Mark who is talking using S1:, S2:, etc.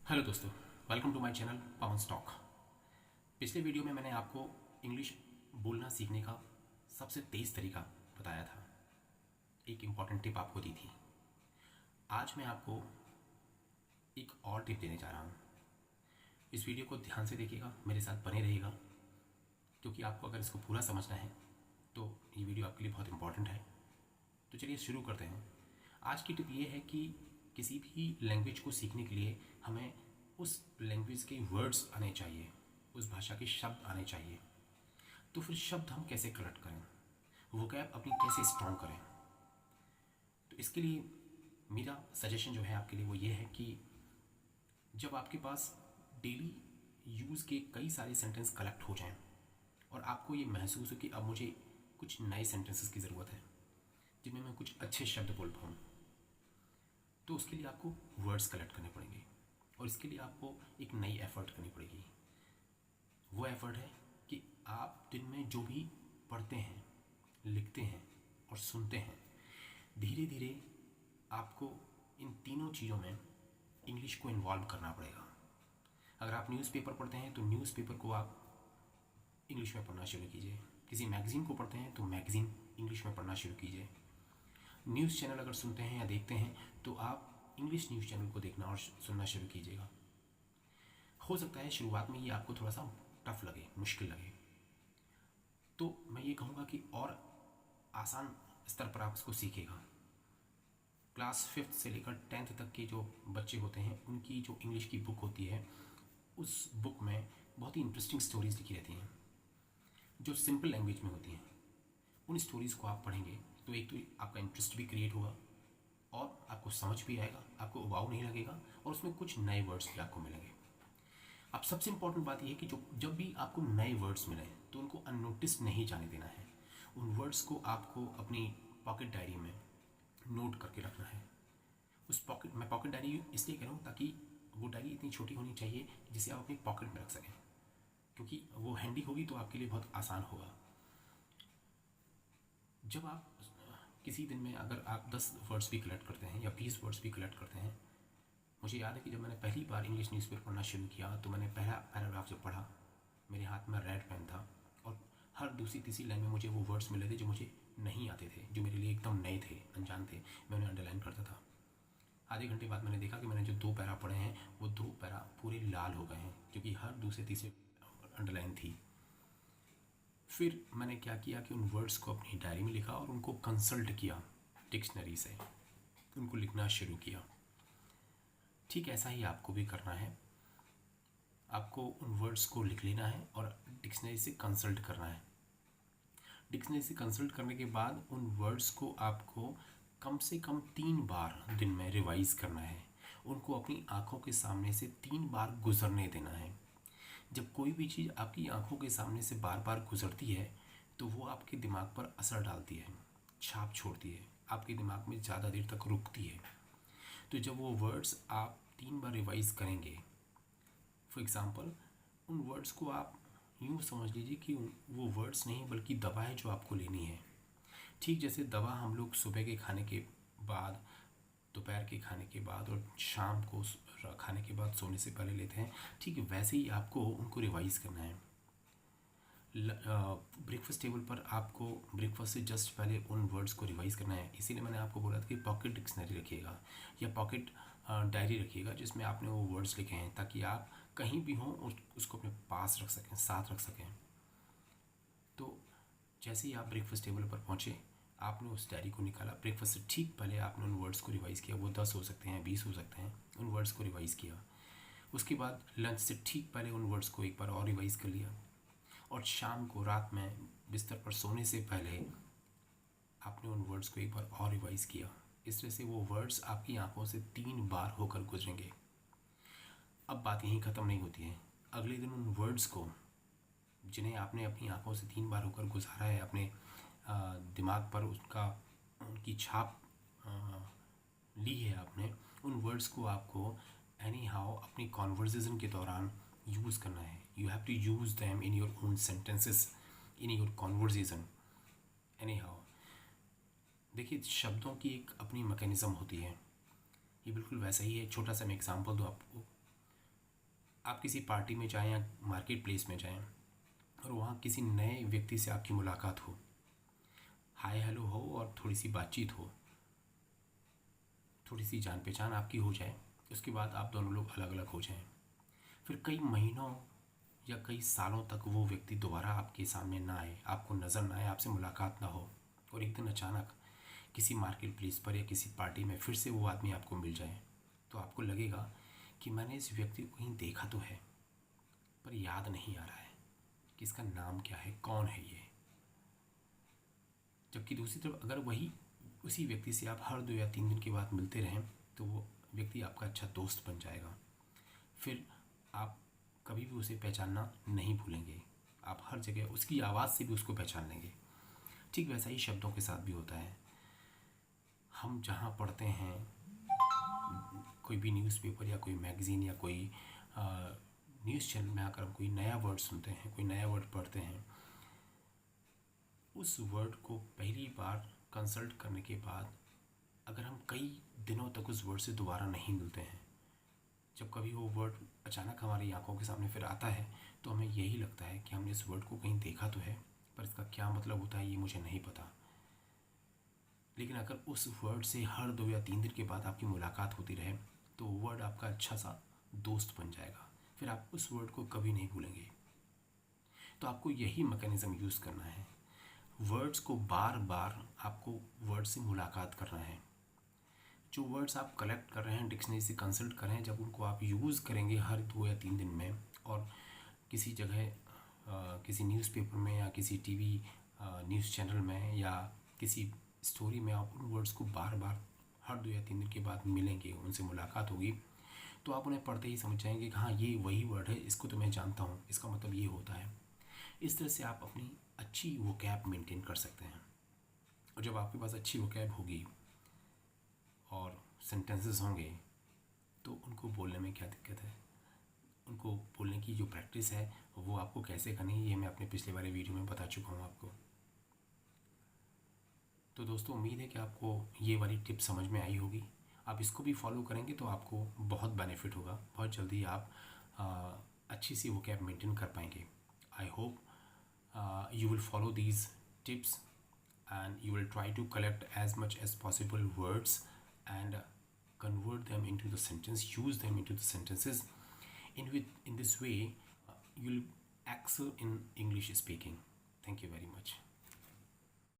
S1: Hello दोस्तों, welcome to my channel Pawan stock. पिछले video में मैंने आपको इंग्लिश बोलना सीखने का सबसे तेज़ तरीका बताया था, एक इम्पॉर्टेंट टिप आपको दी थी। आज मैं आपको एक और टिप देने जा रहा हूँ। इस वीडियो को ध्यान से देखिएगा, मेरे साथ बने रहिएगा, क्योंकि आपको अगर इसको पूरा समझना है तो ये वीडियो आपके लिए बहुत इम्पॉर्टेंट है। तो चलिए शुरू करते हैं। आज की टिप ये है कि किसी भी लैंग्वेज को सीखने के लिए हमें उस लैंग्वेज के वर्ड्स आने चाहिए, उस भाषा के शब्द आने चाहिए। तो फिर शब्द हम कैसे कलेक्ट करें, वोकैब अपनी कैसे स्ट्रॉन्ग करें। तो इसके लिए मेरा सजेशन जो है आपके लिए वो ये है कि जब आपके पास डेली यूज़ के कई सारे सेंटेंस कलेक्ट हो जाएं और आपको ये महसूस हो कि अब मुझे कुछ नए सेंटेंसेस की ज़रूरत है जिनमें मैं कुछ अच्छे शब्द बोल पाऊँ, तो उसके लिए आपको वर्ड्स कलेक्ट करने पड़ेंगे और इसके लिए आपको एक नई एफ़र्ट करनी पड़ेगी। वो एफ़र्ट है कि आप दिन में जो भी पढ़ते हैं, लिखते हैं और सुनते हैं, धीरे धीरे आपको इन तीनों चीज़ों में इंग्लिश को इन्वॉल्व करना पड़ेगा। अगर आप न्यूज़पेपर पढ़ते हैं तो न्यूज़पेपर को आप इंग्लिश में पढ़ना शुरू कीजिए। किसी मैगज़ीन को पढ़ते हैं तो मैगज़ीन इंग्लिश में पढ़ना शुरू कीजिए। न्यूज़ चैनल अगर सुनते हैं या देखते हैं तो आप इंग्लिश न्यूज़ चैनल को देखना और सुनना शुरू कीजिएगा। हो सकता है शुरुआत में ये आपको थोड़ा सा टफ लगे, मुश्किल लगे, तो मैं ये कहूँगा कि और आसान स्तर पर आप इसको सीखेगा। क्लास 5th से लेकर 10th तक के जो बच्चे होते हैं उनकी जो इंग्लिश की बुक होती है, उस बुक में बहुत ही इंटरेस्टिंग स्टोरीज़ लिखी रहती हैं जो सिंपल लैंग्वेज में होती हैं। उन स्टोरीज़ को आप पढ़ेंगे तो एक तो आपका इंटरेस्ट भी क्रिएट होगा और आपको समझ भी आएगा, आपको उबाऊ नहीं लगेगा और उसमें कुछ नए वर्ड्स भी आपको मिलेंगे। अब सबसे इम्पॉर्टेंट बात यह है कि जब भी आपको नए वर्ड्स मिलें तो उनको अननोटिस नहीं जाने देना है। उन वर्ड्स को आपको अपनी पॉकेट डायरी में नोट करके रखना है। मैं पॉकेट डायरी इसलिए कह रहा हूँ ताकि वो डायरी इतनी छोटी होनी चाहिए जिसे आप अपनी पॉकेट में रख सकें, क्योंकि वो हैंडी होगी तो आपके लिए बहुत आसान होगा। जब आप किसी दिन में अगर आप 10 वर्ड्स भी कलेक्ट करते हैं या 20 वर्ड्स भी कलेक्ट करते हैं, मुझे याद है कि जब मैंने पहली बार इंग्लिश न्यूज़पेपर पढ़ना शुरू किया तो मैंने पहला पैराग्राफ जब पढ़ा, मेरे हाथ में रेड पेन था और हर दूसरी तीसरी लाइन में मुझे वो वर्ड्स मिले थे जो मुझे नहीं आते थे, जो मेरे लिए एकदम नए थे, अनजान थे। मैं उन्हें अंडरलाइन करता था। आधे घंटे बाद मैंने देखा कि मैंने जो 2 पैरा पढ़े हैं वो 2 पैरा पूरे लाल हो गए हैं, क्योंकि हर दूसरे तीसरे अंडरलाइन थी। फिर मैंने क्या किया कि उन वर्ड्स को अपनी डायरी में लिखा और उनको कंसल्ट किया डिक्शनरी से, उनको लिखना शुरू किया। ठीक ऐसा ही आपको भी करना है। आपको उन वर्ड्स को लिख लेना है और डिक्शनरी से कंसल्ट करना है। डिक्शनरी से कंसल्ट करने के बाद उन वर्ड्स को आपको कम से कम 3 बार दिन में रिवाइज करना है। उनको अपनी आँखों के सामने से 3 बार गुजरने देना है। जब कोई भी चीज़ आपकी आंखों के सामने से बार बार गुजरती है तो वो आपके दिमाग पर असर डालती है, छाप छोड़ती है, आपके दिमाग में ज़्यादा देर तक रुकती है। तो जब वो वर्ड्स आप 3 बार रिवाइज करेंगे, फॉर एग्ज़ाम्पल उन वर्ड्स को आप यूँ समझ लीजिए कि वो वर्ड्स नहीं बल्कि दवा है जो आपको लेनी है। ठीक जैसे दवा हम लोग सुबह के खाने के बाद, दोपहर के खाने के बाद और शाम को खाने के बाद सोने से पहले लेते हैं, ठीक वैसे ही आपको उनको रिवाइज़ करना है। ब्रेकफास्ट टेबल पर आपको ब्रेकफास्ट से जस्ट पहले उन वर्ड्स को रिवाइज़ करना है। इसीलिए मैंने आपको बोला था कि पॉकेट डिक्शनरी रखिएगा या पॉकेट डायरी रखिएगा जिसमें आपने वो वर्ड्स लिखे हैं, ताकि आप कहीं भी हों उसको अपने पास रख सकें, साथ रख सकें। तो जैसे ही आप ब्रेकफास्ट टेबल पर पहुँचे, आपने उस डायरी को निकाला, ब्रेकफास्ट से ठीक पहले आपने उन वर्ड्स को रिवाइज़ किया। वो 10 हो सकते हैं, 20 हो सकते हैं, उन वर्ड्स को रिवाइज़ किया। उसके बाद लंच से ठीक पहले उन वर्ड्स को एक बार और रिवाइज़ कर लिया और शाम को रात में बिस्तर पर सोने से पहले आपने उन वर्ड्स को एक बार और रिवाइज़ किया। इस तरह से वो वर्ड्स आपकी आंखों से 3 बार होकर गुजरेंगे। अब बात यहीं ख़त्म नहीं होती है। अगले दिन उन वर्ड्स को, जिन्हें आपने अपनी आंखों से 3 बार होकर गुजारा है, अपने दिमाग पर उनकी छाप ली है आपने, उन वर्ड्स को आपको एनी हाउ अपनी कॉन्वर्जेसन के दौरान यूज़ करना है। You have to use them in your own sentences, in your conversation anyhow. देखिए, शब्दों की एक अपनी मैकेनिज़्म होती है। ये बिल्कुल वैसा ही है। छोटा सा मैं एग्जांपल दूँ आपको। आप किसी पार्टी में जाएं या मार्केट प्लेस में जाएं और वहाँ किसी नए व्यक्ति से आपकी मुलाकात हो, हाय हेलो हो और थोड़ी सी बातचीत हो, थोड़ी सी जान पहचान आपकी हो जाए, उसके बाद आप दोनों लोग अलग अलग हो जाएं, फिर कई महीनों या कई सालों तक वो व्यक्ति दोबारा आपके सामने ना आए, आपको नज़र ना आए, आपसे मुलाकात ना हो, और एक दिन अचानक किसी मार्केट प्लेस पर या किसी पार्टी में फिर से वो आदमी आपको मिल जाए, तो आपको लगेगा कि मैंने इस व्यक्ति को कहीं देखा तो है पर याद नहीं आ रहा है कि इसका नाम क्या है, कौन है ये। जबकि दूसरी तरफ अगर वही उसी व्यक्ति से आप हर 2 या 3 दिन के बाद मिलते रहें तो वो व्यक्ति आपका अच्छा दोस्त बन जाएगा। फिर आप कभी भी उसे पहचानना नहीं भूलेंगे, आप हर जगह उसकी आवाज़ से भी उसको पहचान लेंगे। ठीक वैसा ही शब्दों के साथ भी होता है। हम जहाँ पढ़ते हैं, कोई भी न्यूज़पेपर या कोई मैगज़ीन या कोई न्यूज़ चैनल में आकर हम कोई नया वर्ड सुनते हैं, कोई नया वर्ड पढ़ते हैं, उस वर्ड को पहली बार कंसल्ट करने के बाद अगर हम कई दिनों तक उस वर्ड से दोबारा नहीं मिलते हैं, जब कभी वो वर्ड अचानक हमारी आंखों के सामने फिर आता है तो हमें यही लगता है कि हमने इस वर्ड को कहीं देखा तो है पर इसका क्या मतलब होता है ये मुझे नहीं पता। लेकिन अगर उस वर्ड से हर 2 या 3 दिन के बाद आपकी मुलाकात होती रहे तो वर्ड आपका अच्छा सा दोस्त बन जाएगा, फिर आप उस वर्ड को कभी नहीं भूलेंगे। तो आपको यही मैकेनिज़्म यूज़ करना है, वर्ड्स को बार बार आपको वर्ड से मुलाकात करना है। जो वर्ड्स आप कलेक्ट कर रहे हैं, डिक्शनरी से कंसल्ट कर रहे हैं, जब उनको आप यूज़ करेंगे हर 2 या 3 दिन में और किसी जगह किसी न्यूज़पेपर में या किसी टीवी न्यूज़ चैनल में या किसी स्टोरी में आप उन वर्ड्स को बार बार हर 2 या 3 दिन के बाद मिलेंगे, उनसे मुलाकात होगी, तो आप उन्हें पढ़ते ही समझ जाएंगे कि हाँ ये वही वर्ड है, इसको तो मैं जानता हूँ, इसका मतलब ये होता है। इस तरह से आप अपनी अच्छी वोकैब मेंटेन कर सकते हैं। और जब आपके पास अच्छी वोकैब होगी और सेंटेंसेस होंगे तो उनको बोलने में क्या दिक्कत है। उनको बोलने की जो प्रैक्टिस है वो आपको कैसे करनी है ये मैं अपने पिछले वाले वीडियो में बता चुका हूँ आपको। तो दोस्तों उम्मीद है कि आपको ये वाली टिप समझ में आई होगी। आप इसको भी फॉलो करेंगे तो आपको बहुत बेनिफिट होगा, बहुत जल्दी आप अच्छी सी वोकैब मेंटेन कर पाएंगे। I hope you will follow these tips and you will try to collect as much as possible words and convert them into the sentence, use them into the sentences. In this way you'll excel in English speaking. Thank you very much.